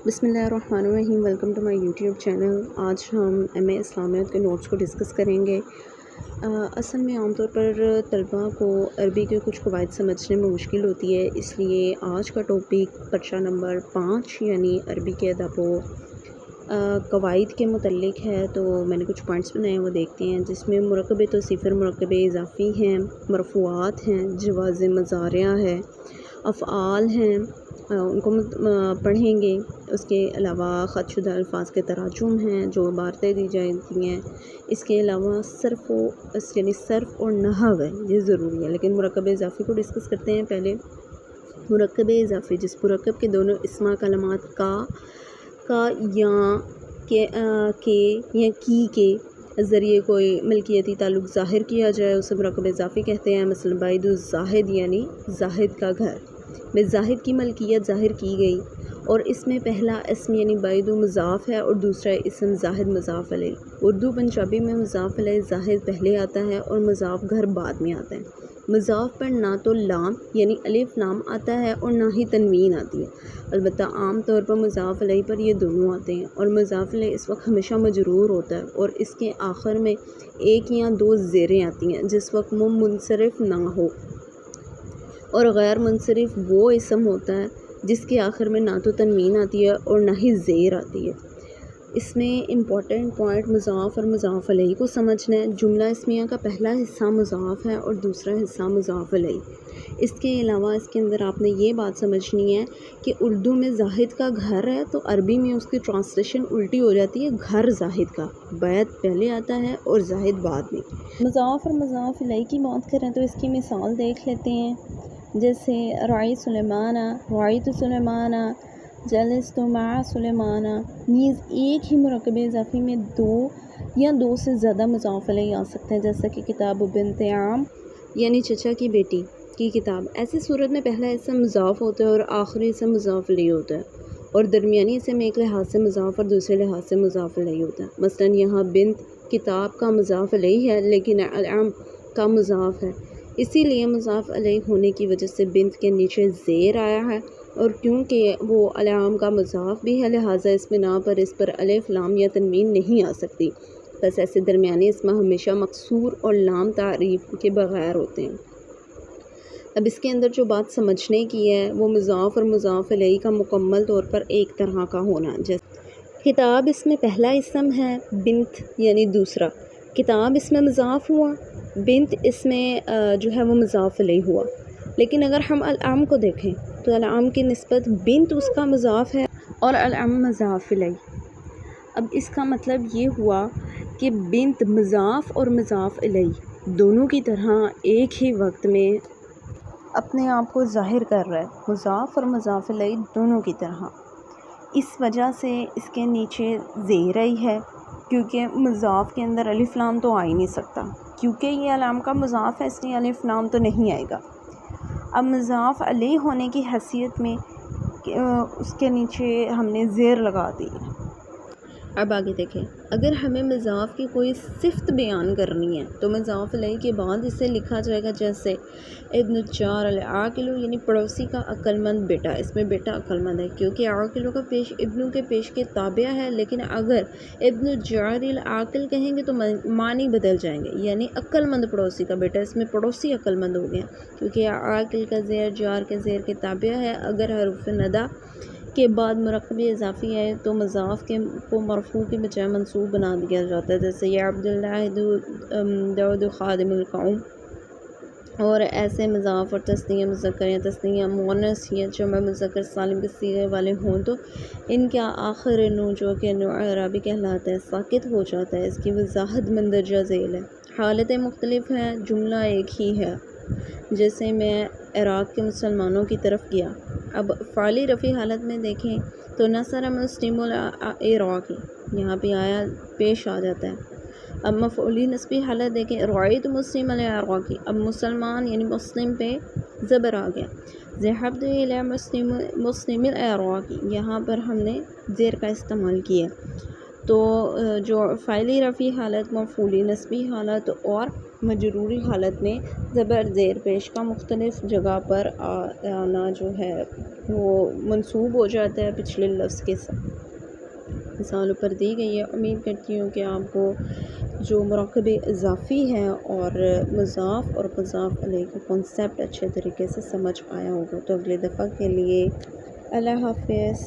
بسم اللہ الرحمن الرحیم، welcome to my YouTube channel. آج ہم ایم اے اسلامیات کے نوٹس کو ڈسکس کریں گے۔ اصل میں عام طور پر طلباء کو عربی کے کچھ قواعد سمجھنے میں مشکل ہوتی ہے، اس لیے آج کا ٹاپک پرچہ نمبر 5 یعنی عربی کے ادب و قواعد کے متعلق ہے۔ تو میں نے کچھ پوائنٹس بنائے وہ دیکھتے ہیں، جس میں مرکب توصیفی مرکب اضافی ہیں، مرفوعات ہیں، جواز مضارع ہے، افعال ہیں، ان کو پڑھیں گے۔ اس کے علاوہ خط شدہ الفاظ کے تراجم ہیں جو عبارتیں دی جاتی ہیں۔ اس کے علاوہ صرف اور نحو ہے، یہ ضروری ہے، لیکن مرکب اضافی کو ڈسکس کرتے ہیں پہلے۔ مرکب اضافی جس مرکب کے دونوں اسما کلمات کا یا کے یا کی کے ذریعے کوئی ملکیتی تعلق ظاہر کیا جائے اسے مرکب اضافی کہتے ہیں۔ مثلا بعید الزاہد یعنی زاہد کا گھر میں زاہد کی ملکیت ظاہر کی گئی، اور اس میں پہلا اسم یعنی بعید مضاف ہے اور دوسرا اسم زاہد مضاف علیہ۔ اردو پنجابی میں مضاف علیہ زاہد پہلے آتا ہے اور مضاف گھر بعد میں آتا ہے۔ مضاف پر نہ تو لام یعنی الف لام آتا ہے اور نہ ہی تنوین آتی ہے، البتہ عام طور پر مضاف علیہ پر یہ دونوں آتے ہیں، اور مضاف علیہ اس وقت ہمیشہ مجرور ہوتا ہے اور اس کے آخر میں ایک یا دو زیریں آتی ہیں جس وقت وہ منصرف نہ ہو، اور غیر منصرف وہ اسم ہوتا ہے جس کے آخر میں نہ تو تنوین آتی ہے اور نہ ہی زیر آتی ہے۔ اس میں امپورٹنٹ پوائنٹ مضاف اور مضاف علیہ کو سمجھنا ہے۔ جملہ اسمیہ کا پہلا حصہ مضاف ہے اور دوسرا حصہ مضاف علیہ۔ اس کے علاوہ اس کے اندر آپ نے یہ بات سمجھنی ہے کہ اردو میں زاہد کا گھر ہے تو عربی میں اس کی ٹرانسلیشن الٹی ہو جاتی ہے، گھر زاہد کا، بیت پہلے آتا ہے اور زاہد بعد میں۔ مضاف اور مضاف علیہ کی بات کریں تو اس کی مثال دیکھ لیتے ہیں، جیسے رائی سلیمان، رائیت سلیمان، جلست مع سلیمان۔ نیز ایک ہی مرکب اضافی میں دو یا دو سے زیادہ مضاف علیہ آ سکتے ہیں، جیسا کہ کتاب بنت عام یعنی چچا کی بیٹی کی کتاب۔ ایسی صورت میں پہلا اسم مضاف ہوتا ہے اور آخری اسم مضاف علیہ ہوتا ہے، اور درمیانی اسم ایک لحاظ سے مضاف اور دوسرے لحاظ سے مضاف علیہ ہوتا ہے۔ مثلا یہاں بنت کتاب کا مضاف علیہ ہے لیکن العام کا مضاف ہے، اسی لیے مضاف علیہ ہونے کی وجہ سے بنت کے نیچے زیر آیا ہے، اور کیونکہ وہ العام کا مضاف بھی ہے لہٰذا اس بنا پر اس پر الف لام یا تنوین نہیں آ سکتی۔ بس ایسے درمیانی اسم ہمیشہ مقصور اور لام تعریف کے بغیر ہوتے ہیں۔ اب اس کے اندر جو بات سمجھنے کی ہے وہ مضاف اور مضاف علیہ کا مکمل طور پر ایک طرح کا ہونا، جیسے کتاب اس میں پہلا اسم ہے، بنت یعنی دوسرا، کتاب اس میں مضاف ہوا، بنت اس میں جو ہے وہ مضاف علیہ ہوا۔ لیکن اگر ہم العام کو دیکھیں تو العام کی نسبت بنت اس کا مضاف ہے اور العام مضاف علیہ۔ اب اس کا مطلب یہ ہوا کہ بنت مضاف اور مضاف علیہ دونوں کی طرح ایک ہی وقت میں اپنے آپ کو ظاہر کر رہا ہے، مضاف اور مضاف علیہ دونوں کی طرح۔ اس وجہ سے اس کے نیچے زیر آئی ہے، کیونکہ مضاف کے اندر الف لام تو آ ہی نہیں سکتا، کیونکہ یہ العام کا مضاف ہے اس لیے الف لام تو نہیں آئے گا۔ اب مضاف علیہ ہونے کی حیثیت میں اس کے نیچے ہم نے زیر لگا دی ہے۔ اب آگے دیکھیں، اگر ہمیں مضاف کی کوئی صفت بیان کرنی ہے تو مضاف علیہ کے بعد اسے لکھا جائے گا، جیسے ابن الجار العاقل یعنی پڑوسی کا عقل مند بیٹا۔ اس میں بیٹا عقل مند ہے کیونکہ عاقلوں کا پیش ابنوں کے پیش کے تابع ہے، لیکن اگر ابن الجار العاقل کہیں گے تو معنی بدل جائیں گے، یعنی عقل مند پڑوسی کا بیٹا۔ اس میں پڑوسی عقل مند ہو گیا کیونکہ عاقل کا زیر جار کے زیر کے تابع ہے۔ اگر حرف ندا کے بعد مرکب اضافی ہے تو مضاف کو مرفوع کے بجائے منصوب بنا دیا جاتا ہے، جیسے یا عبداللہ داؤد خادم القوم۔ اور ایسے مضاف اور تثنیہ مذکر یا تثنیہ مؤنث یا جمع مذکر سالم کے صیغے والے ہوں تو ان کا آخر نون جو کہ نون اعرابی کہلاتا ہے ساکت ہو جاتا ہے۔ اس کی وضاحت مندرجہ ذیل ہے۔ حالتیں مختلف ہیں، جملہ ایک ہی ہے، جیسے میں عراق کے مسلمانوں کی طرف گیا۔ اب فعلی رفعی حالت میں دیکھیں تو نصر مسلم العراقی یہاں پہ آیا پیش آ جاتا ہے۔ اب مفعولی نسبی حالت دیکھیں، رأیت مسلم العراقی، اب مسلمان یعنی مسلم پہ زبر آ گیا۔ ذهبت الی مسلم العراقی، یہاں پر ہم نے زیر کا استعمال کیا۔ تو جو فعلی رفعی حالت، مفعولی نسبی حالت اور مجروری حالت میں زبر زیر پیش کا مختلف جگہ پر آنا جو ہے وہ منسوب ہو جاتا ہے پچھلے لفظ کے ساتھ۔ مثال اوپر دی گئی ہے، امید کرتی ہوں کہ آپ کو جو مراقب اضافی ہے اور مضاف اور مضاف علیہ کا کنسیپٹ اچھے طریقے سے سمجھ آیا ہوگا۔ تو اگلے دفعہ کے لیے اللہ حافظ۔